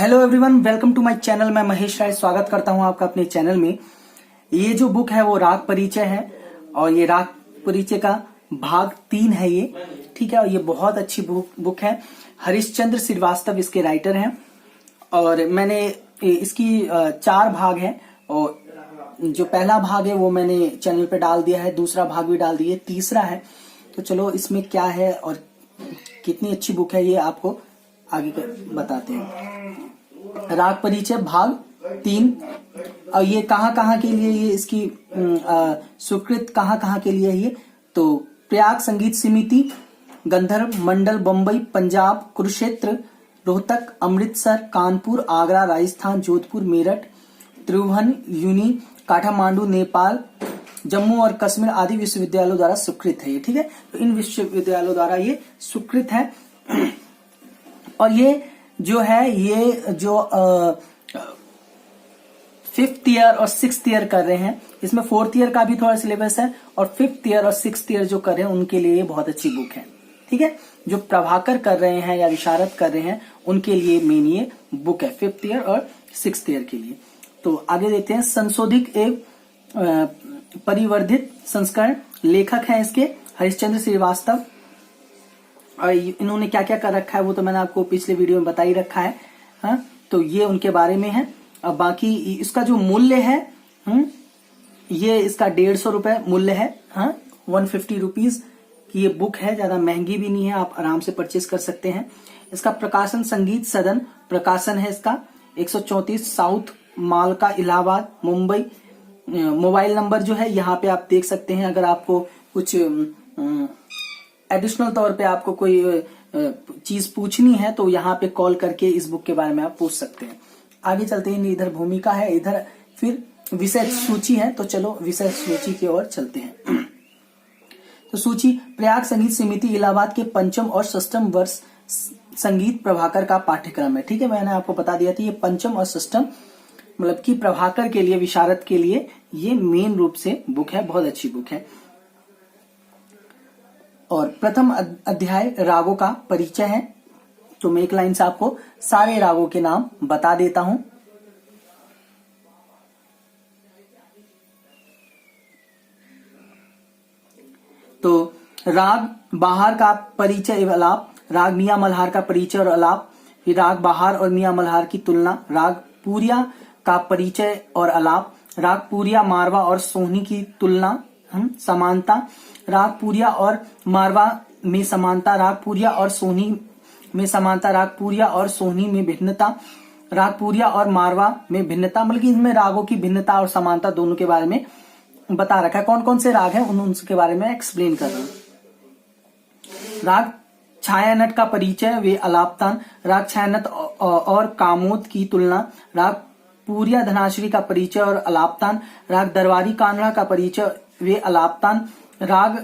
Hello everyone, welcome to my channel. मैं महेश राय स्वागत करता हूं आपका अपने चैनल में। ये जो बुक है वो राग परिचय है और ये राग परिचय का भाग 3 है ये, ठीक है। और ये बहुत अच्छी बुक है। हरिश्चंद्र श्रीवास्तव इसके राइटर हैं और मैंने इसकी 4 भाग है और जो पहला भाग है वो मैंने चैनल पे डाल दिया है, दूसरा भाग भी डाल दिया, तीसरा है। तो चलो इसमें क्या है और कितनी अच्छी बुक है ये आपको आगे बताते हैं। राग परिचय भाग 3। और ये कहाँ के लिए ये इसकी स्वीकृत कहाँ के लिए ये, तो प्रयाग संगीत समिति, गंधर्व मंडल, बंबई, पंजाब, कुरुक्षेत्र, रोहतक, अमृतसर, कानपुर, आगरा, राजस्थान, जोधपुर, मेरठ, त्रिभुवन, यूनी, काठमांडू, नेपाल, जम्मू और कश्मीर आदि विश्वविद्यालयों द्वारा स्वीकृत है ये, ठीक है। तो इन विश्वविद्यालयों द्वारा ये स्वीकृत है। और ये जो है ये जो 5th ईयर और 6th ईयर कर रहे हैं, इसमें 4th ईयर का भी थोड़ा सिलेबस है और 5th ईयर और 6th ईयर जो कर रहे हैं उनके लिए ये बहुत अच्छी बुक है, ठीक है। जो प्रभाकर कर रहे हैं या विशारद कर रहे हैं उनके लिए मेन ये बुक है, 5th ईयर और 6th ईयर के लिए। तो आगे देखते हैं। संशोधित एवं परिवर्धित संस्करण, लेखक हैं इसके हरिश्चंद्र श्रीवास्तव। और इन्होंने क्या क्या कर रखा है वो तो मैंने आपको पिछले वीडियो में बता ही रखा है, हाँ। तो ये उनके बारे में है। अब बाकी इसका जो मूल्य है, ये इसका 150 रुपए मूल्य है, हाँ। 150 रुपीज की ये बुक है, ज्यादा महंगी भी नहीं है, आप आराम से परचेज कर सकते हैं। इसका प्रकाशन संगीत सदन प्रकाशन है इसका, 134 साउथ मालका, इलाहाबाद, मुंबई। मोबाइल नंबर जो है यहाँ पे आप देख सकते हैं। अगर आपको कुछ एडिशनल तौर पे आपको कोई चीज पूछनी है तो यहाँ पे कॉल करके इस बुक के बारे में आप पूछ सकते हैं। आगे चलते हैं। इधर भूमिका है, इधर फिर विषय सूची है। तो चलो विषय सूची की ओर चलते हैं। तो सूची, प्रयाग संगीत समिति, इलाहाबाद के 5म और 6म वर्ष संगीत प्रभाकर का पाठ्यक्रम है, ठीक है। मैंने आपको बता दिया था ये 5म और 6म मतलब कि प्रभाकर के लिए, विशारद के लिए ये मेन रूप से बुक है, बहुत अच्छी बुक है। और प्रथम अध्याय रागों का परिचय है। तो मैं एक लाइन से आपको सारे रागों के नाम बता देता हूं। तो राग बाहर का परिचय एवं अलाप, राग मियां मल्हार का परिचय और अलाप, फिर राग बाहर और मियां मल्हार की तुलना, राग पूरिया का परिचय और अलाप, राग पूरिया मारवा और सोहनी की तुलना, समानता, राग पूरिया और मारवा में समानता, राग पूरिया और सोहनी में समानता, राग पूरिया और सोहनी में भिन्नता, राग पूरिया और मारवा में भिन्नता, मतलब कि इनमें रागों की भिन्नता और समानता दोनों के बारे में बता रखा है। कौन कौन से राग हैं उनके बारे में एक्सप्लेन कर रहा हूं। राग छायानट का परिचय वे अलापतान, राग छायानट और कामोद की तुलना, राग पूरिया धनाश्री का परिचय और अलापतान, राग दरबारी कानड़ा का परिचय वे अलापतान, राग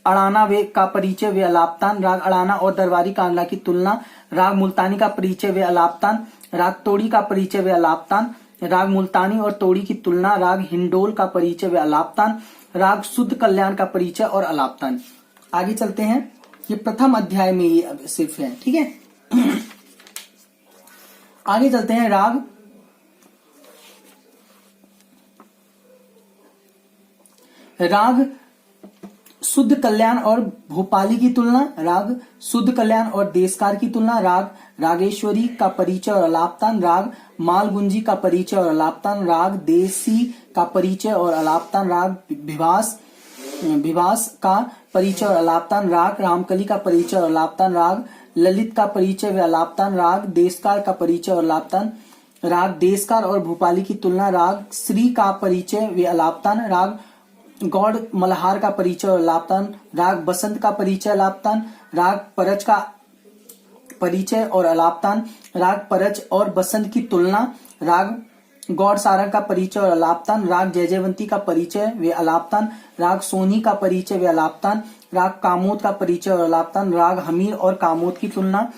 अड़ाना वे का परिचय वे अलापतान, राग अड़ाना और दरबारी कानड़ा की तुलना, राग मुल्तानी का परिचय वे अलापतान, राग तोड़ी का परिचय वे अलापतान, राग मुल्तानी और तोड़ी की तुलना, राग हिंडोल का परिचय वे अलापतान, राग शुद्ध कल्याण का परिचय और अलापतान। आगे चलते हैं। ये प्रथम अध्याय में ये सिर्फ है, ठीक है। आगे चलते हैं। राग शुद्ध कल्याण और भोपाली की तुलना, राग शुद्ध कल्याण और देशकार की तुलना, राग रागेश्वरी का परिचय और अलापतान, राग मालगुंजी का परिचय और अलापतान, राग देसी का परिचय और अलापतान, राग विभास का परिचय और अलापतान, राग रामकली का परिचय और अलापतान, राग ललित का परिचय व अलापतान, राग देशकार का परिचय और अलापतान, राग देशकार और भोपाली की तुलना, राग श्री का परिचय व अलापतान, राग गौड़ मल्हार का परिचय और अलापतान, राग बसंत का परिचय अलापतान, राग परच का परिचय और अलापतान, राग परच और बसंत की तुलना, राग गौड़ सारंग का परिचय और अलापतान, राग जयजयवंती का परिचय वे अलापतान, राग सोनी का परिचय वे अलापतान, राग कामोद का परिचय और अलापतान, राग हमीर और कामोद की तुलना,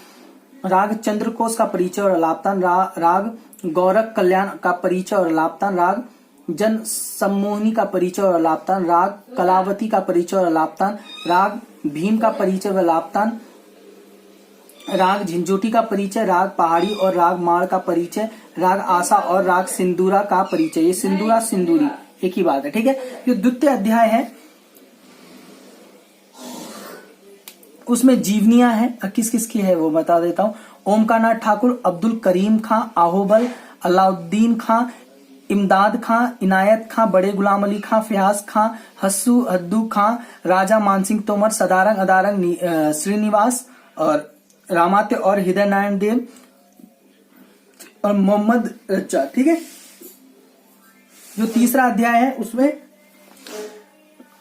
राग चंद्रकोश का परिचय और अलापतान, राग गौरक कल्याण का परिचय और अलापतान, राग जन सम्मोहनी का परिचय और अलापतान, राग कलावती का परिचय और अलापतान, राग भीम का परिचय और अलापतान, राग झिंझोटी का परिचय, राग पहाड़ी और राग माड़ का परिचय, राग आसा और राग सिंदूरा का परिचय। ये सिंदूरा सिंदूरी एक ही बात है, ठीक है। जो द्वितीय अध्याय है उसमें जीवनियां हैं, किस किस की है वो बता देता हूं। ओमकार नाथ ठाकुर, अब्दुल करीम खां, आहोबल, अलाउद्दीन खां, इमदाद खां, इनायत खां, बड़े गुलाम अली खां, फयाज खां, हस्सू हद्दू खां, राजा मानसिंह तोमर, सदारंग अदारंग, श्रीनिवास और रामात्य और हृदय नारायण देव और मोहम्मद रज्जा, ठीक है। जो तीसरा अध्याय है उसमें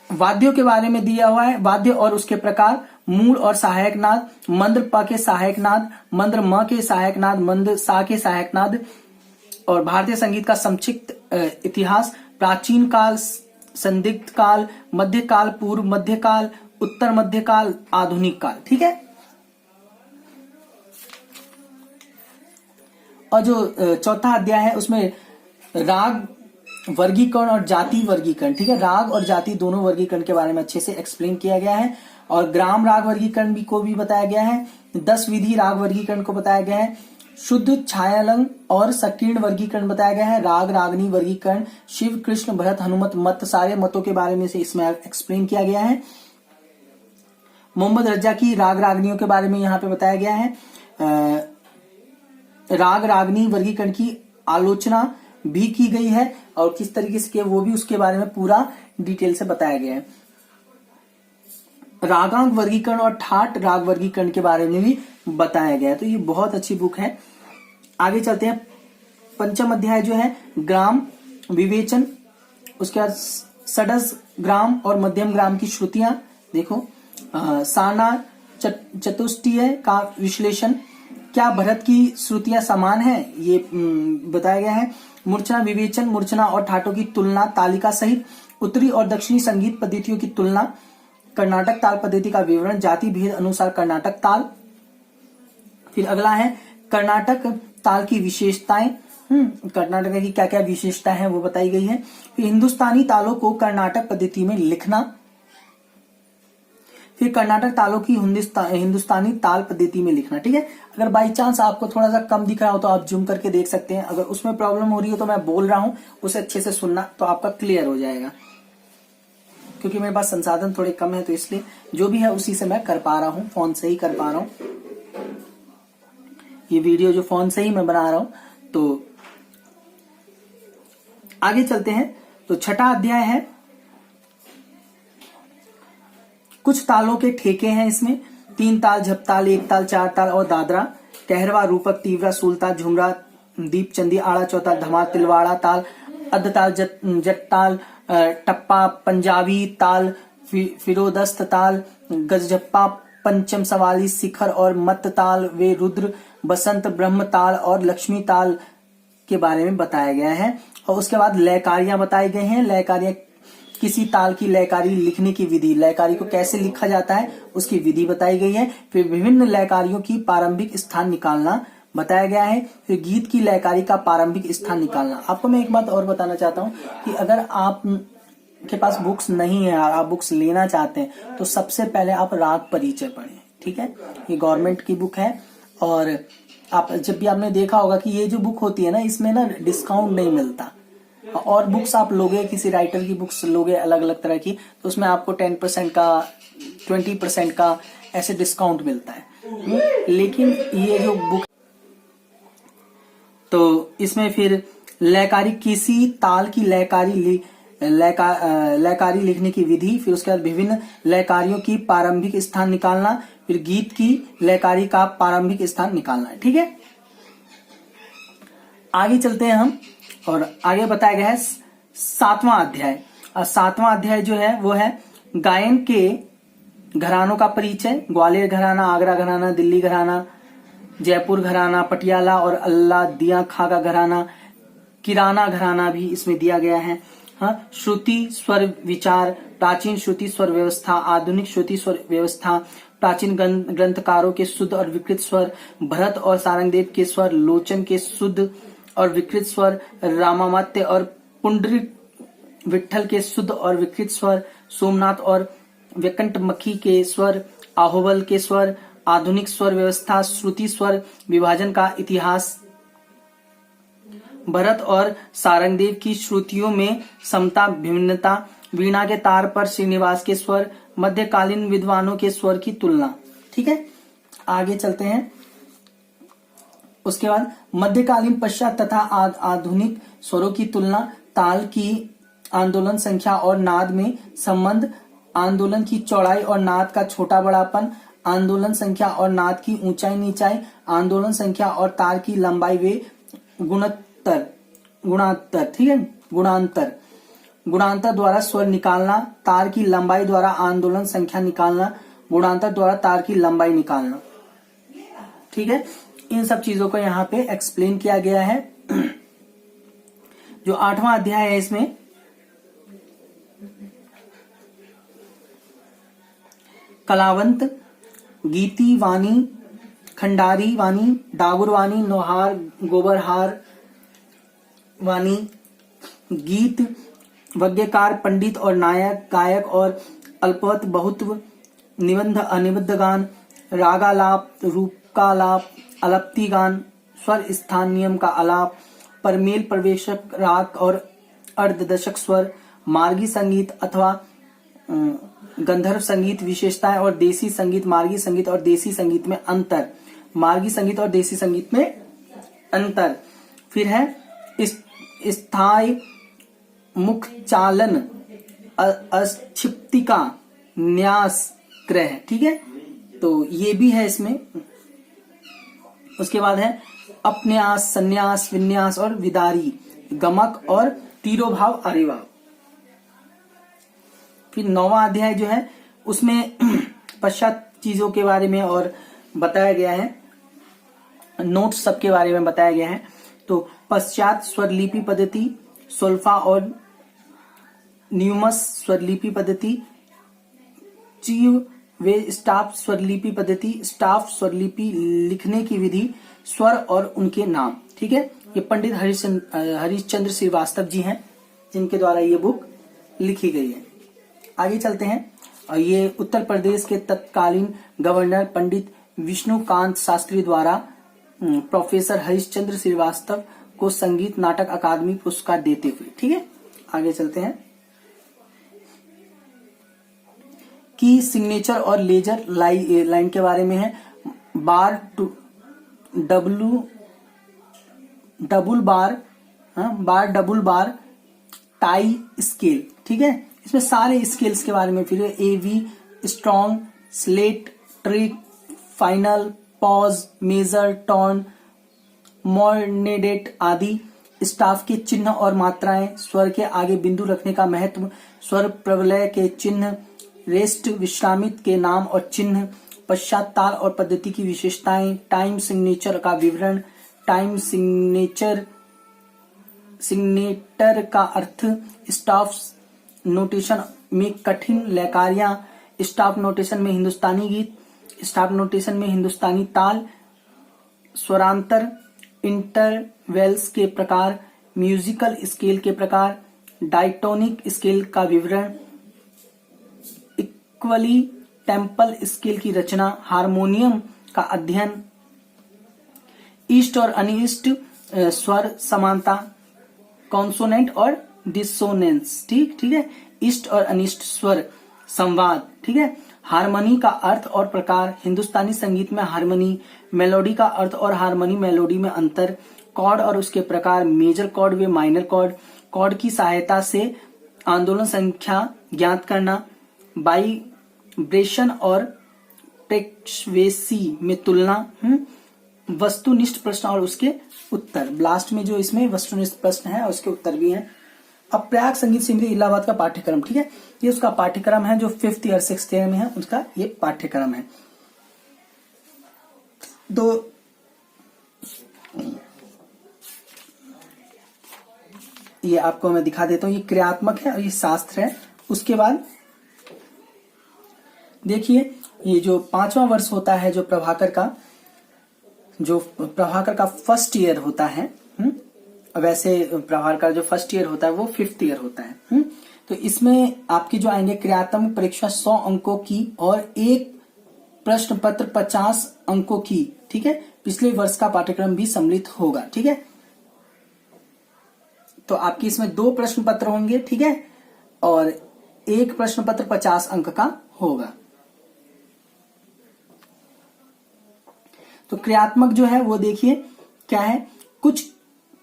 वाद्यों के बारे में दिया हुआ है, वाद्य और उसके प्रकार, मूल और सहायक नाद, मंद्र प के सहायक नाद, मंद्र म के सहायक नाद, मंद्र सा के सहायक नाद, और भारतीय संगीत का संक्षिप्त इतिहास, प्राचीन काल, संदिग्ध काल, मध्य काल, पूर्व मध्य काल, उत्तर मध्य काल, आधुनिक काल, ठीक है। और जो चौथा अध्याय है उसमें राग वर्गीकरण और जाति वर्गीकरण, ठीक है। राग और जाति दोनों वर्गीकरण के बारे में अच्छे से एक्सप्लेन किया गया है, और ग्राम राग वर्गीकरण भी को भी बताया गया है। 10 विधि राग वर्गीकरण को बताया गया है। शुद्ध छायालंग और संकीर्ण वर्गीकरण बताया गया है। राग रागनी वर्गीकरण, शिव कृष्ण भरत हनुमत मत, सारे मतों के बारे में से इसमें एक्सप्लेन किया गया है। मोहम्मद रज्जा की राग रागनियों के बारे में यहाँ पे बताया गया है। राग रागनी वर्गीकरण की आलोचना भी की गई है, और किस तरीके से किया वो भी उसके बारे में पूरा डिटेल से बताया गया है। रागांक वर्गीकरण और ठाट राग वर्गीकरण के बारे में भी बताया गया है। तो ये बहुत अच्छी बुक है। आगे चलते हैं। पंचम अध्याय जो है ग्राम विवेचन, उसके बाद षडज ग्राम और मध्यम ग्राम की श्रुतियां देखो, साना चतुष्टय का विश्लेषण, क्या भरत की श्रुतियां समान है ये बताया गया है। मूर्छना विवेचन, मूर्छना और ठाटों की तुलना तालिका सहित, उत्तरी और दक्षिणी संगीत पद्धतियों की तुलना, कर्नाटक ताल पद्धति का विवरण, जाति भेद अनुसार कर्नाटक ताल। फिर अगला है कर्नाटक ताल की विशेषताएं, कर्नाटक की क्या क्या विशेषता है वो बताई गई है। फिर हिंदुस्तानी तालों को कर्नाटक पद्धति में लिखना, फिर कर्नाटक तालों की हिंदुस्तानी ताल पद्धति में लिखना, ठीक है। अगर बाई चांस आपको थोड़ा सा कम दिख रहा हो तो आप जूम करके देख सकते हैं। अगर उसमें प्रॉब्लम हो रही हो तो मैं बोल रहा हूं उसे अच्छे से सुनना, तो आपका क्लियर हो जाएगा। क्योंकि मेरे पास संसाधन थोड़े कम है, तो इसलिए जो भी है उसी से मैं कर पा रहा हूं, फोन से ही कर पा रहा हूं। ये वीडियो जो फोन से ही मैं बना रहा हूं। तो आगे चलते हैं। तो छठा अध्याय है, कुछ तालों के ठेके हैं इसमें, 3 ताल, झपताल, 1 ताल, 4 ताल और दादरा, कहरवा, रूपक, तीव्रा, सुलताल, झुमरा, दीपचंदी, आड़ा, चौताल, धमाल, तिलवाड़ा ताल, अद्धताल, जट्टाल, टप्पा, पंजाबी ताल, फिरोदस्त ताल, गजझप्पा, पंचम सवाली, शिखर और मत ताल, वे रुद्र, बसंत, ब्रह्म ताल और लक्ष्मी ताल के बारे में बताया गया है। और उसके बाद लयकारियां बताई गई हैं। लयकारियां किसी ताल की लयकारी लिखने की विधि, लयकारी को कैसे लिखा जाता है उसकी विधि बताई गई है। फिर विभिन्न लयकारियों की प्रारंभिक स्थान निकालना बताया गया है। फिर गीत की लयकारी का प्रारंभिक स्थान निकालना। आपको मैं एक बात और बताना चाहता हूँ कि अगर आप के पास बुक्स नहीं है, आप बुक्स लेना चाहते हैं, तो सबसे पहले आप राग परिचय पढ़ें, ठीक है। ये गवर्नमेंट की बुक है, और आप जब भी आपने देखा होगा कि ये जो बुक होती है ना, इसमें ना डिस्काउंट नहीं मिलता। और बुक्स आप लोगे, किसी राइटर की बुक्स लोगे अलग अलग तरह की, तो उसमें आपको 10% का, 20% का ऐसे डिस्काउंट मिलता है। लेकिन ये जो बुक, तो इसमें फिर लयकारी, किसी ताल की लयकारी लिखने की विधि, फिर उसके बाद विभिन्न लयकारियों की प्रारंभिक स्थान निकालना, फिर गीत की लयकारी का प्रारंभिक स्थान निकालना है, ठीक है। आगे चलते हैं हम, और आगे बताया गया है 7वां अध्याय। और 7वां अध्याय जो है वो है गायन के घरानों का परिचय, ग्वालियर घराना, आगरा घराना, दिल्ली घराना, जयपुर घराना, पटियाला और अल्लादिया खां का घराना, किराना घराना भी इसमें दिया गया है। हाँ, श्रुति स्वर विचार, प्राचीन श्रुति स्वर व्यवस्था, आधुनिक श्रुति स्वर व्यवस्था, प्राचीन ग्रंथकारों के शुद्ध और विकृत स्वर, भरत और सारंगदेव के स्वर, लोचन के शुद्ध और विकृत स्वर, रामामात्य और पुंडरीक विठल के शुद्ध और विकृत स्वर, सोमनाथ और व्यकंठ मखी के स्वर, आहोबल के स्वर, आधुनिक स्वर व्यवस्था, श्रुति स्वर विभाजन का इतिहास, भरत और सारंगदेव की श्रुतियों में समता भिन्नता, वीणा के तार पर श्रीनिवास के स्वर, मध्यकालीन विद्वानों के स्वर की तुलना। ठीक है, आगे चलते हैं। उसके बाद मध्यकालीन, पश्चात तथा आधुनिक स्वरों की तुलना, ताल की आंदोलन संख्या और नाद में संबंध, आंदोलन की चौड़ाई और नाद का छोटा बड़ापन, आंदोलन संख्या और नाद की ऊंचाई नीचाई, आंदोलन संख्या और तार की लंबाई वे गुणांतर। ठीक है, गुणांतर द्वारा स्वर निकालना, तार की लंबाई द्वारा आंदोलन संख्या निकालना, गुणांतर द्वारा तार की लंबाई निकालना। ठीक है, इन सब चीजों को यहाँ पे एक्सप्लेन किया गया है। जो 8वां अध्याय है इसमें कलावंत, गीति वाणी, खंडारी वाणी, डागुर वाणी, नोहार, गोबरहार वाणी, गीत, वज्ञकार, पंडित और नायक, गायक और अल्पवत, बहुत्व, निबंध, अनिबद्ध गान, रागालाप, रूपकालाप, अलप्ति गान, स्वर स्थान नियम का आलाप, परमेल, प्रवेशक राग और अर्धदशक स्वर, मार्गी संगीत अथवा गंधर्व संगीत, विशेषताएं और देसी संगीत, मार्गी संगीत और देसी संगीत में अंतर, मार्गी संगीत और देसी संगीत में अंतर। फिर है स्थायी मुख चालन, अक्षिप्तिका, न्यास, ग्रह। ठीक है, तो ये भी है इसमें। उसके बाद है अपन्यास, संन्यास, विन्यास और विदारी, गमक और तीरोभाव, आरिभाव। फिर 9वां अध्याय जो है उसमें पश्चात चीजों के बारे में और बताया गया है, नोट्स सबके बारे में बताया गया है। तो पश्चात स्वरलिपि पद्धति, सोल्फा और न्यूमस स्वरलिपि पद्धति, चीव वे स्टाफ स्वरलिपि पद्धति, स्टाफ स्वरलिपि लिखने की विधि, स्वर और उनके नाम। ठीक है, ये पंडित हरिश्चंद्र श्रीवास्तव जी हैं जिनके द्वारा ये बुक लिखी गई है। आगे चलते हैं, और ये उत्तर प्रदेश के तत्कालीन गवर्नर पंडित विष्णुकांत शास्त्री द्वारा प्रोफेसर हरिश्चंद्र श्रीवास्तव को संगीत नाटक अकादमी पुरस्कार देते हुए। ठीक है, आगे चलते हैं। की सिग्नेचर और लेजर लाइन के बारे में है। Bar to double bar tie scale. ठीक है, इसमें सारे स्केल्स के बारे में फिर एवी, strong, slate, trick, final, pause, major, turn, मॉर्नेडेट आदि, स्टाफ के चिन्ह और मात्राएं, स्वर के आगे बिंदु रखने का महत्व, स्वर प्रलय के चिन्ह, रेस्ट विश्रामित के नाम और चिन्ह, पश्चात ताल और पद्धति की विशेषताएं, टाइम सिग्नेचर का विवरण, टाइम सिग्नेटर का अर्थ, स्टाफ नोटेशन में कठिन लयकारियां, स्टाफ नोटेशन में हिंदुस्तानी गीत, स्टाफ नोटेशन में हिंदुस्तानी ताल, स्वरांतर, इंटरवेल्स के प्रकार, म्यूजिकल स्केल के प्रकार, डायटोनिक स्केल का विवरण, इक्वली टेम्पल स्केल की रचना, हारमोनियम का अध्ययन, ईस्ट और अनिस्ट स्वर समानता, कॉन्सोनेंट और डिसोनेंस। ठीक है, ईस्ट और अनिस्ट स्वर संवाद। ठीक है, हारमोनी का अर्थ और प्रकार, हिंदुस्तानी संगीत में हारमोनी, मेलोडी का अर्थ और हारमोनी मेलोडी में अंतर, कॉर्ड और उसके प्रकार, मेजर कॉर्ड व माइनर कॉर्ड, कॉर्ड की सहायता से आंदोलन संख्या ज्ञात करना, वाइब्रेशन और टेक्वेसी में तुलना, वस्तुनिष्ठ प्रश्न और उसके उत्तर। लास्ट में जो इसमें वस्तुनिष्ठ प्रश्न है और उसके उत्तर भी हैं। अब प्रयाग संगीत समिति इलाहाबाद का पाठ्यक्रम। ठीक है, ये उसका पाठ्यक्रम है जो 5th ईयर 6th ईयर में है, उसका ये पाठ्यक्रम है। तो ये आपको मैं दिखा देता हूं, ये क्रियात्मक है और ये शास्त्र है। उसके बाद देखिए, ये जो 5वां वर्ष होता है जो प्रभाकर का फर्स्ट ईयर होता है, वैसे प्रभाकर का जो फर्स्ट ईयर होता है वो 5th ईयर होता है। तो इसमें आपकी जो आएंगे क्रियात्मक परीक्षा 100 अंकों की और एक प्रश्न पत्र 50 अंकों की, ठीक है, पिछले वर्ष का पाठ्यक्रम भी सम्मिलित होगा, ठीक है। तो आपकी इसमें 2 प्रश्न पत्र होंगे, ठीक है, और एक प्रश्न पत्र 50 अंक का होगा। तो क्रियात्मक जो है वो देखिए क्या है, कुछ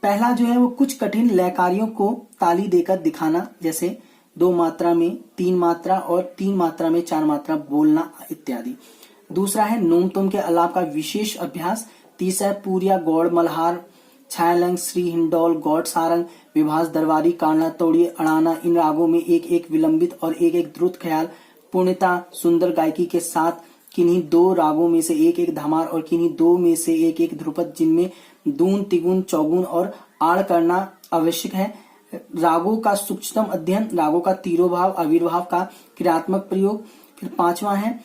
पहला जो है वो कुछ कठिन लय कार्यों को ताली देकर दिखाना, जैसे 2 मात्रा में 3 मात्रा और 3 मात्रा में 4 मात्रा बोलना इत्यादि। दूसरा है नोम तोम के अलाप का विशेष अभ्यास। तीसरा है पूरिया, गौड़, मल्हार, छायालंग, श्री हिंडौल, गौड़ सारंग, विभास, दरबारी, कान्हा, तोड़िए, अड़ाना। इन रागों में एक एक विलंबित और एक एक द्रुत ख्याल, पूर्णता सुंदर गायकी के साथ किन्हीं 2 रागों में से एक एक धमार और किन्हीं 2 में से एक एक ध्रुपद, जिनमें दून, तिगुन, चौगुन और आड़ करना आवश्यक है। रागों का सूक्ष्मतम अध्ययन, रागों का तिरोभाव, आविर्भाव का क्रियात्मक प्रयोग। फिर 5वां है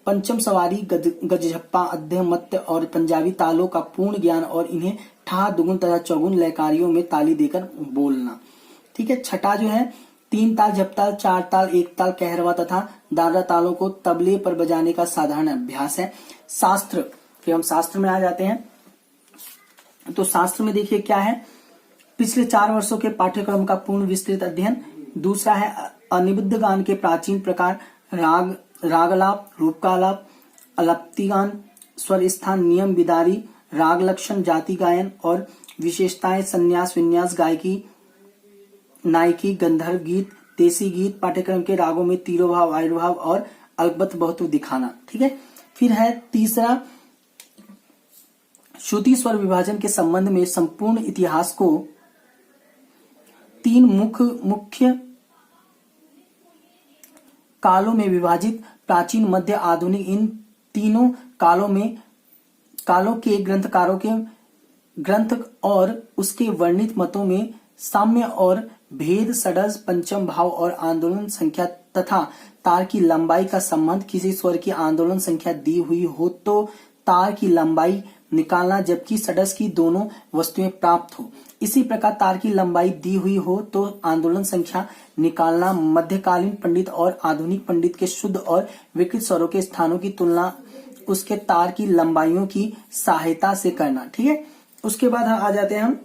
पंचम सवारी, गजझप्पा, अध्ययन, मत्य और पंजाबी तालों का पूर्ण ज्ञान और इन्हें ठा, दुगुन तथा चौगुन लयकारियों में ताली देकर बोलना, ठीक है। छठा जो है 3 ताल, झपताल, 4 ताल, 1 ताल, कहरवा तथा दादरा तालों को तबले पर बजाने का साधारण अभ्यास है। शास्त्र, फिर हम शास्त्र में आ जाते हैं। तो शास्त्र में देखिए क्या है, पिछले 4 वर्षों के पाठ्यक्रम का पूर्ण विस्तृत अध्ययन। दूसरा है अनिबद्ध गान के प्राचीन प्रकार, राग, रागलाप, रूपकालाप, अलप्ति गान, स्वर स्थान, नियम, बिदारी, राग लक्षण, जाति गायन और विशेषताएं, संन्यास, विन्यास, गायकी, नायकी, गंधर्व गीत, देसी गीत। पाठ्यक्रम के रागों में तिरोभाव, आयुर्भाव और अल्पत बहुत दिखाना, ठीक है। फिर है तीसरा श्रुति स्वर विभाजन के संबंध में संपूर्ण इतिहास को 3 मुख्य कालों में विभाजित, प्राचीन, मध्य, आधुनिक। इन तीनों कालों के ग्रंथकारों के ग्रंथ और उसके वर्णित मतों में साम्य और भेद, षड्ज, पंचम भाव और आंदोलन संख्या तथा तार की लंबाई का संबंध। किसी स्वर की आंदोलन संख्या दी हुई हो तो तार की लंबाई निकालना, जबकि षड्ज की दोनों वस्तुएं प्राप्त हो। इसी प्रकार तार की लंबाई दी हुई हो तो आंदोलन संख्या निकालना। मध्यकालीन पंडित और आधुनिक पंडित के शुद्ध और विकृत स्वरों के स्थानों की तुलना उसके तार की लंबाइयों की सहायता से करना, ठीक है। उसके बाद आ जाते हैं हम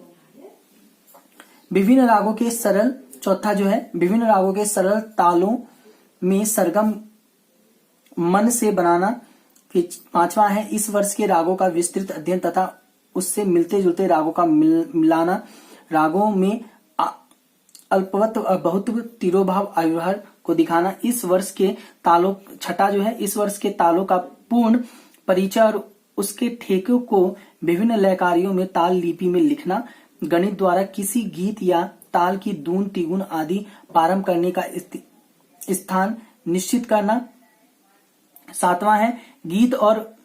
विभिन्न रागों के सरल, चौथा जो है विभिन्न रागों के सरल तालों में सरगम मन से बनाना। फिर 5वां है इस वर्ष के रागों का विस्तृत अध्ययन तथा उससे मिलते जुलते रागों का मिलाना। रागों में अल्पवत बहुत तिरोभाव, आयुर्भाव को दिखाना। इस वर्ष के तालों, छठा जो है इस वर्ष के तालों का पूर्ण परिचय और उसके ठेकों को विभिन्न लयकारियों में ताल लिपि में लिखना। गणित द्वारा किसी गीत या ताल की दून, तिगुन आदि प्रारंभ करने का स्थान निश्चित करना। 7वां है गीत और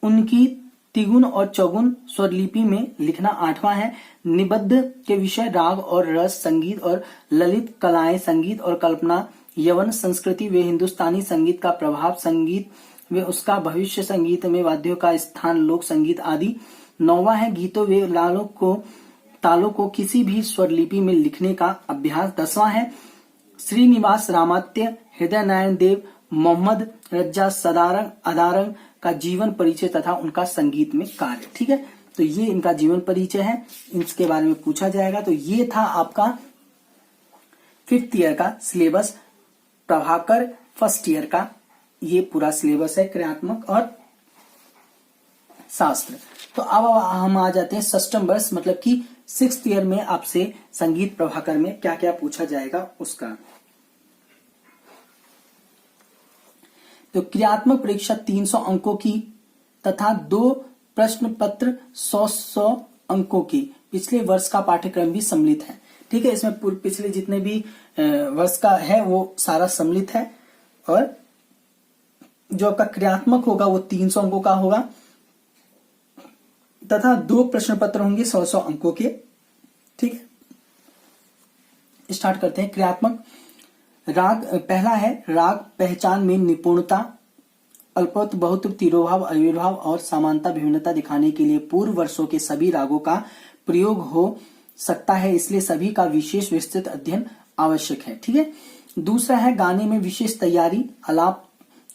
उनकी तिगुन और चौगुन स्वरलिपि में लिखना। 8वां है निबद्ध के विषय, राग और रस, संगीत और ललित कलाएं, संगीत और कल्पना, यवन संस्कृति व हिंदुस्तानी संगीत का प्रभाव, संगीत व उसका भविष्य, संगीत में वाद्यों का स्थान, लोक संगीत आदि। 9वां है गीतों व तालों को किसी भी स्वरलिपि में लिखने का अभ्यास। 10वां है श्रीनिवास रामात्य, हृदय नारायण देव, मोहम्मद रज्जा सदारंग अदारंग का जीवन परिचय तथा उनका संगीत में कार्य, ठीक है। तो ये इनका जीवन परिचय है, इसके बारे में पूछा जाएगा। तो ये था आपका 5th ईयर का सिलेबस, प्रभाकर फर्स्ट ईयर का ये पूरा सिलेबस है, क्रियात्मक और शास्त्र। तो अब हम आ जाते हैं षष्ठम वर्ष, मतलब कि 6th ईयर में आपसे संगीत प्रभाकर में क्या क्या पूछा जाएगा उसका। तो क्रियात्मक परीक्षा 300 अंकों की तथा 2 प्रश्न पत्र 100 अंकों की, पिछले वर्ष का पाठ्यक्रम भी सम्मिलित है, ठीक है। इसमें पिछले जितने भी वर्ष का है वो सारा सम्मिलित है। और जो आपका क्रियात्मक होगा वो 300 अंकों का होगा तथा 2 प्रश्न पत्र होंगे 100 अंकों के, ठीक है। स्टार्ट करते हैं। क्रियात्मक राग, पहला है राग पहचान में निपुणता, अल्पत, बहुत, तिरोभाव, आयुर्भाव और समानता, विभिन्नता दिखाने के लिए पूर्व वर्षों के सभी रागों का प्रयोग हो सकता है, इसलिए सभी का विशेष विस्तृत अध्ययन आवश्यक है, ठीक है। दूसरा है गाने में विशेष तैयारी, आलाप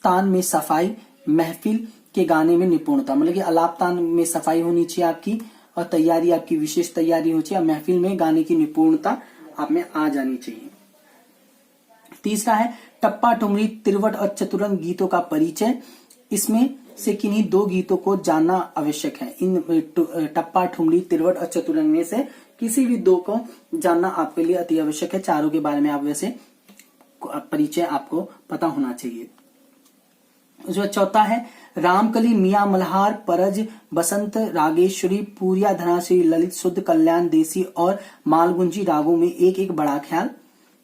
तान में सफाई, महफिल के गाने में निपुणता, मतलब कि आलाप तान में सफाई होनी चाहिए आपकी और तैयारी आपकी विशेष तैयारी होनी चाहिए, महफिल में गाने की निपुणता आप में आ जानी चाहिए। तीसरा है टप्पा, ठुमरी, तिरवट और चतुरंग गीतों का परिचय। इसमें से किन्हीं दो गीतों को जानना आवश्यक है। इन टप्पा, ठुमरी, तिरवट और चतुरंग में से किसी भी दो को जानना आपके लिए अति आवश्यक है। चारों के बारे में आप वैसे परिचय आपको पता होना चाहिए। जो चौथा है रामकली, मियां मल्हार, परज, बसंत, रागेश्वरी, पूरिया, धनाश्री, ललित, शुद्ध, कल्याण, देसी और मालगुंजी रागों में एक एक बड़ा ख्याल।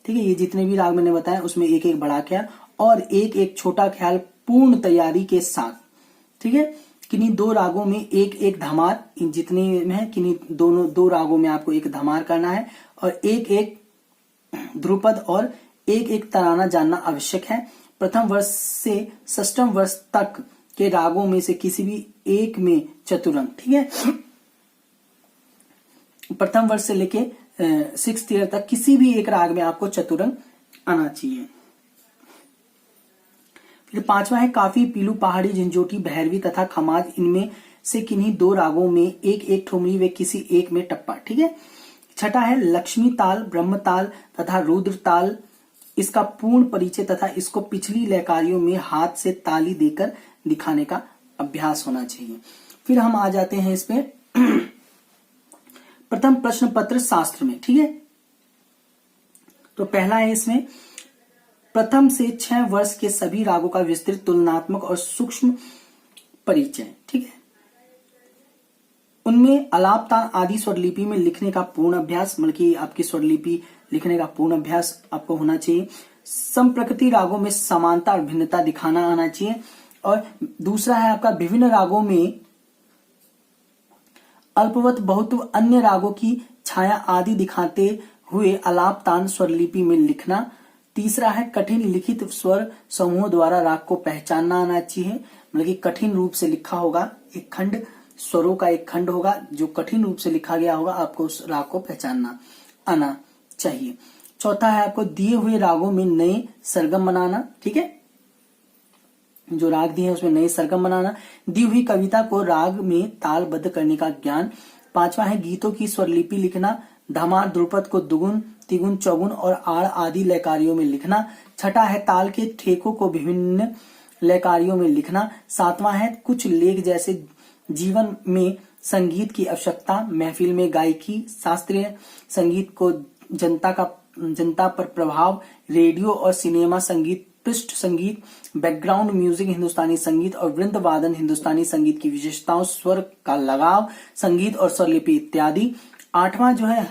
ठीक है, ये जितने भी राग मैंने बताया उसमें एक एक बड़ा ख्याल और एक एक छोटा ख्याल पूर्ण तैयारी के साथ। ठीक है, किन्हीं दो रागों में एक एक धमार, इन जितने में है किन्हीं दो रागों में आपको एक धमार करना है और एक एक ध्रुपद और एक एक तराना जानना आवश्यक है। प्रथम वर्ष से षष्ठम वर्ष तक के रागों में से किसी भी एक में चतुरंग। ठीक है, प्रथम वर्ष से लेके 6th ईयर तक किसी भी एक राग में आपको चतुरंग आना चाहिए। फिर पांचवा है काफी, पीलू, पहाड़ी, झंझोटी, भैरवी तथा खमाज। इनमें से किन्हीं दो रागों में एक एक ठुमरी व किसी एक में टप्पा। ठीक है, छठा है लक्ष्मी ताल, ब्रह्म ताल तथा रुद्र ताल। इसका पूर्ण परिचय तथा इसको पिछली लयकारियों में हाथ से ताली देकर दिखाने का अभ्यास होना चाहिए। फिर हम आ जाते हैं इस पे प्रथम प्रश्न पत्र शास्त्र में। ठीक है, तो पहला है इसमें प्रथम से 6 वर्ष के सभी रागों का विस्तृत, तुलनात्मक और सूक्ष्म परिचय। ठीक है, उनमें आलाप, तान आदि स्वरलिपि में लिखने का पूर्ण अभ्यास, मतलब कि आपकी स्वरलिपि लिखने का पूर्ण अभ्यास आपको होना चाहिए। संप्रकृति रागों में समानता और भिन्नता दिखाना आना चाहिए। और दूसरा है आपका विभिन्न रागों में अल्पवत बहुत अन्य रागों की छाया आदि दिखाते हुए आलाप, तान स्वरलिपि में लिखना। तीसरा है कठिन लिखित स्वर समूह द्वारा राग को पहचानना आना चाहिए, मतलब कि कठिन रूप से लिखा होगा, एक खंड स्वरों का एक खंड होगा जो कठिन रूप से लिखा गया होगा, आपको उस राग को पहचानना आना चाहिए। चौथा है आपको दिए हुए रागों में नए सरगम बनाना। ठीक है, जो राग दिए हैं उसमें नए सरगम बनाना। दी हुई कविता को राग में तालबद्ध करने का ज्ञान। पांचवा है गीतों की स्वरलिपि लिखना। धमार, ध्रुपद को दुगुन, तिगुन, चौगुन और आड़ आदि लयकारियों में लिखना। छठा है ताल के ठेकों को विभिन्न लयकारियों में लिखना। सातवां है कुछ लेख जैसे जीवन में संगीत की आवश्यकता, महफिल में गायकी, शास्त्रीय संगीत को जनता पर प्रभाव, रेडियो और सिनेमा संगीत, पृष्ठ संगीत, बैकग्राउंड म्यूजिक हिंदुस्तानी संगीत और वृंद वादन हिंदुस्तानी संगीत की विशेषताओं, स्वर का लगाव, संगीत और स्वरलिपि इत्यादि। आठवां जो है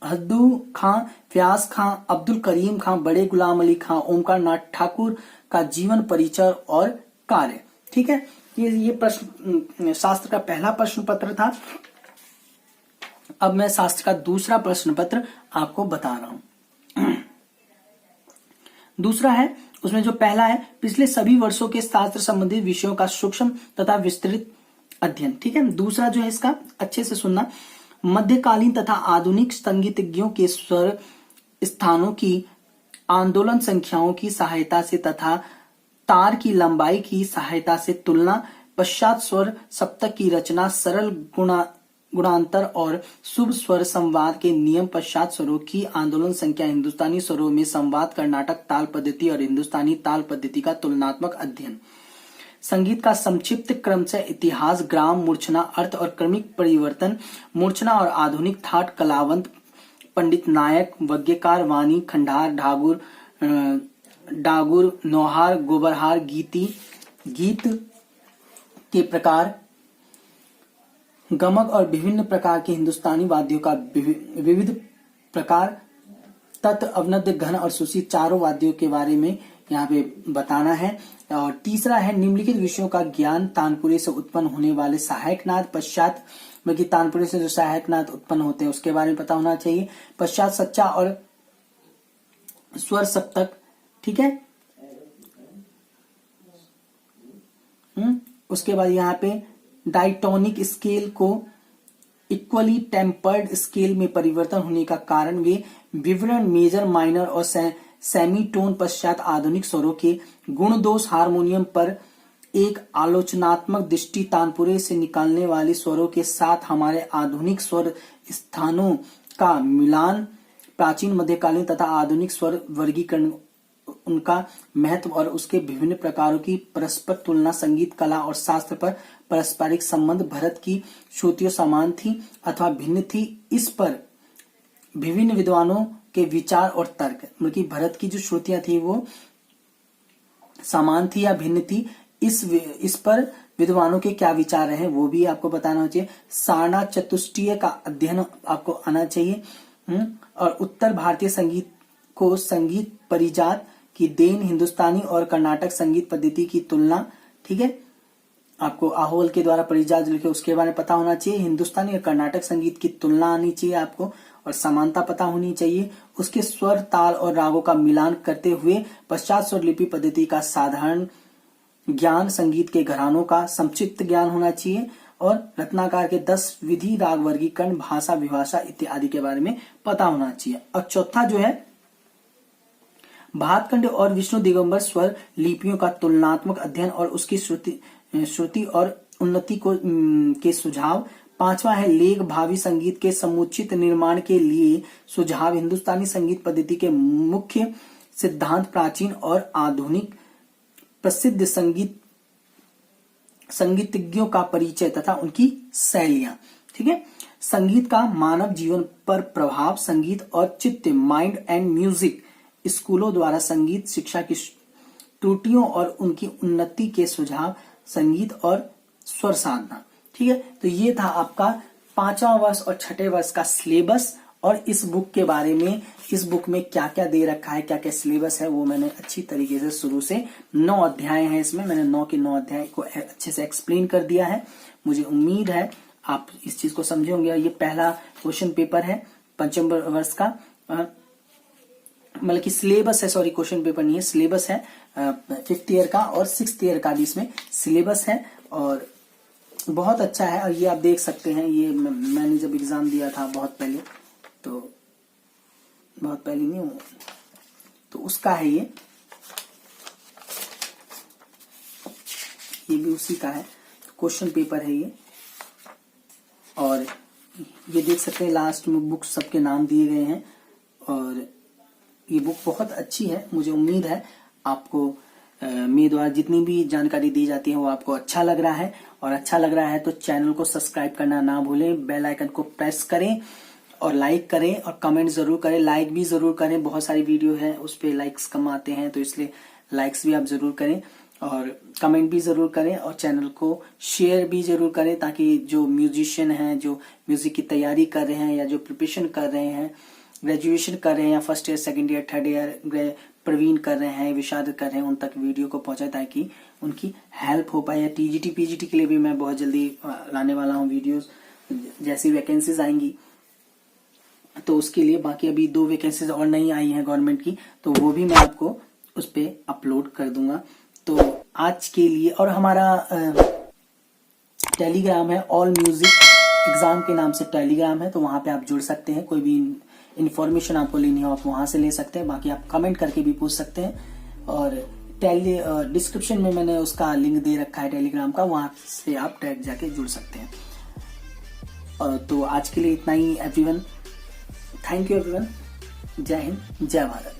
हद्दू खां, व्यास खां, अब्दुल करीम खां, बड़े गुलाम अली खां, ओमकार नाथ ठाकुर का जीवन परिचय और कार्य। ठीक है, ये प्रश्न शास्त्र का पहला प्रश्न पत्र था। अब मैं शास्त्र का दूसरा प्रश्न पत्र आपको बता रहा हूं। दूसरा है उसमें जो पहला है पिछले सभी वर्षों के शास्त्र संबंधित विषयों का सूक्ष्म तथा विस्तृत अध्ययन। ठीक है, दूसरा जो है इसका अच्छे से सुनना। मध्यकालीन तथा आधुनिक संगीतज्ञों के स्वर स्थानों की आंदोलन संख्याओं की सहायता से तथा तार की लंबाई की सहायता से तुलना, पश्चात स्वर सप्तक की रचना, सरल गुणांतर और शुभ स्वर संवाद के नियम, पश्चात स्वरों की आंदोलन संख्या, हिंदुस्तानी स्वरों में संवाद, कर्नाटक ताल पद्धति और हिंदुस्तानी ताल पद्धति का तुलनात्मक अध्ययन। संगीत का संक्षिप्त क्रम से इतिहास, ग्राम, मूर्छना, अर्थ और क्रमिक परिवर्तन, मूर्छना और आधुनिक थाट, कलावंत, पंडित नायक, वज्ञकार, वाणी, खंडार, डागुर, नौहार, गोबरहार, गीत के प्रकार, गमक और विभिन्न प्रकार के हिंदुस्तानी वाद्यों का विविध प्रकार, तत्, अवनद, घन और सुशी चारों वाद्यों के बारे में यहाँ पे बताना है। और तीसरा है निम्नलिखित विषयों का ज्ञान, तानपुरे से उत्पन्न होने वाले सहायक नाद, पश्चात बल्कि तानपुरे से जो सहायक नाद उत्पन्न होते हैं उसके बारे में पता होना चाहिए, पश्चात सच्चा और स्वर सप्तक। ठीक है, उसके बाद यहाँ पे डायटोनिक स्केल को इक्वली टेम्पर्ड स्केल में परिवर्तन होने का कारण वे विवरण मेजर, माइनर और सेमीटोन पश्चात आधुनिक स्वरों के गुण दोष हारमोनियम पर एक आलोचनात्मक दृष्टि तानपुरे से निकालने वाली स्वरों के साथ हमारे आधुनिक स्वर स्थानों का मिलान, प्राचीन मध्यकालीन तथा आधुनिक स्वर वर्गीकरण, उनका महत्व और उसके विभिन्न प्रकारों की परस्पर तुलना, संगीत कला और शास्त्र पर पारस्परिक संबंध, भरत की श्रुतियां समान थी अथवा भिन्न थी, इस पर विभिन्न विद्वानों के विचार और तर्क, मतलब कि भरत की जो श्रुतियां थी वो समान थी या भिन्न थी, इस पर विद्वानों के क्या विचार रहे वो भी आपको बताना चाहिए। सारनाथ चतुष्टय का अध्ययन आपको आना चाहिए। और उत्तर भारतीय संगीत को संगीत परिजात की देन, हिंदुस्तानी और कर्नाटक संगीत पद्धति की तुलना, ठीक है, आपको आहोल के द्वारा परिजात लिखे उसके बारे में पता होना चाहिए। हिंदुस्तानी और कर्नाटक संगीत की तुलना आनी चाहिए आपको और समानता पता होनी चाहिए। उसके स्वर, ताल और रागों का मिलान करते हुए पश्चात स्वर लिपि पद्धति का साधारण ज्ञान, संगीत के घरानों का संक्षिप्त ज्ञान होना चाहिए और रत्नाकर के 10 विधि, राग वर्गीकरण, भाषा, विभाषा इत्यादि के बारे में पता होना चाहिए। और चौथा जो है भातखंड और विष्णु दिगंबर स्वर लिपियों का तुलनात्मक अध्ययन और उसकी श्रुति और उन्नति के सुझाव। पांचवा है लेख, भावी संगीत के समुचित निर्माण के लिए सुझाव, हिंदुस्तानी संगीत पद्धति के मुख्य सिद्धांत, प्राचीन और आधुनिक प्रसिद्ध संगीतज्ञों का परिचय तथा उनकी शैलियां, ठीक है। संगीत का मानव जीवन पर प्रभाव, संगीत और चित्त, माइंड एंड म्यूजिक स्कूलों द्वारा संगीत शिक्षा की त्रुटियों और उनकी उन्नति के सुझाव, संगीत और स्वर साधना, ठीक है। तो ये था आपका 5वां वर्ष और 6ठे वर्ष का सिलेबस। और इस बुक के बारे में, इस बुक में क्या क्या दे रखा है, क्या क्या सिलेबस है, वो मैंने अच्छी तरीके से शुरू से 9 अध्याय हैं इसमें, मैंने 9 के 9 अध्याय को अच्छे से एक्सप्लेन कर दिया है। मुझे उम्मीद है आप इस चीज को समझे होंगे। ये पहला क्वेश्चन पेपर है 5वें वर्ष का, मतलब कि सिलेबस है, सॉरी क्वेश्चन पेपर नहीं है, सिलेबस है 5th ईयर का और 6th ईयर का भी इसमें सिलेबस है और बहुत अच्छा है। और ये आप देख सकते हैं, ये मैंने जब एग्जाम दिया था बहुत पहले, तो बहुत पहले नहीं हूँ तो उसका है ये भी उसी का है, क्वेश्चन पेपर है ये। और ये देख सकते हैं लास्ट में बुक सबके नाम दिए गए हैं और ये बुक बहुत अच्छी है। मुझे उम्मीद है आपको मेरे द्वारा जितनी भी जानकारी दी जाती है वो आपको अच्छा लग रहा है, और अच्छा लग रहा है तो चैनल को सब्सक्राइब करना ना भूलें, बेल आइकन को प्रेस करें और लाइक करें और कमेंट जरूर करें, लाइक भी जरूर करें। बहुत सारी वीडियो है उस पर लाइक्स कम आते हैं तो इसलिए लाइक्स भी आप जरूर करें और कमेंट भी जरूर करें और चैनल को शेयर भी जरूर करें, ताकि जो म्यूजिशियन हैं, जो म्यूजिक की तैयारी कर रहे हैं या जो प्रिपरेशन कर रहे हैं, ग्रेजुएशन कर रहे हैं या first year, second year, third year, प्रवीण कर रहे हैं, विषाद कर रहे हैं, उन तक वीडियो को पहुंचाए ताकि उनकी हेल्प हो पाए। या टीजीटी पीजीटी के लिए भी मैं बहुत जल्दी लाने वाला हूँ वीडियोस, जैसी वैकेंसीज आएंगी तो उसके लिए। बाकी अभी 2 वैकेंसीज और नहीं आई हैं गवर्नमेंट की, तो वो भी मैं आपको उस पर अपलोड कर दूंगा। तो आज के लिए, और हमारा टेलीग्राम है, ऑल म्यूजिक एग्जाम के नाम से टेलीग्राम है, तो वहां पे आप जुड़ सकते हैं। कोई भी इंफॉर्मेशन आपको लेनी हो आप वहां से ले सकते हैं, बाकी आप कमेंट करके भी पूछ सकते हैं। और डिस्क्रिप्शन में मैंने उसका लिंक दे रखा है टेलीग्राम का, वहां से आप डायरेक्ट जाके जुड़ सकते हैं। तो आज के लिए इतना ही एवरीवन, थैंक यू एवरीवन, जय हिंद, जय भारत।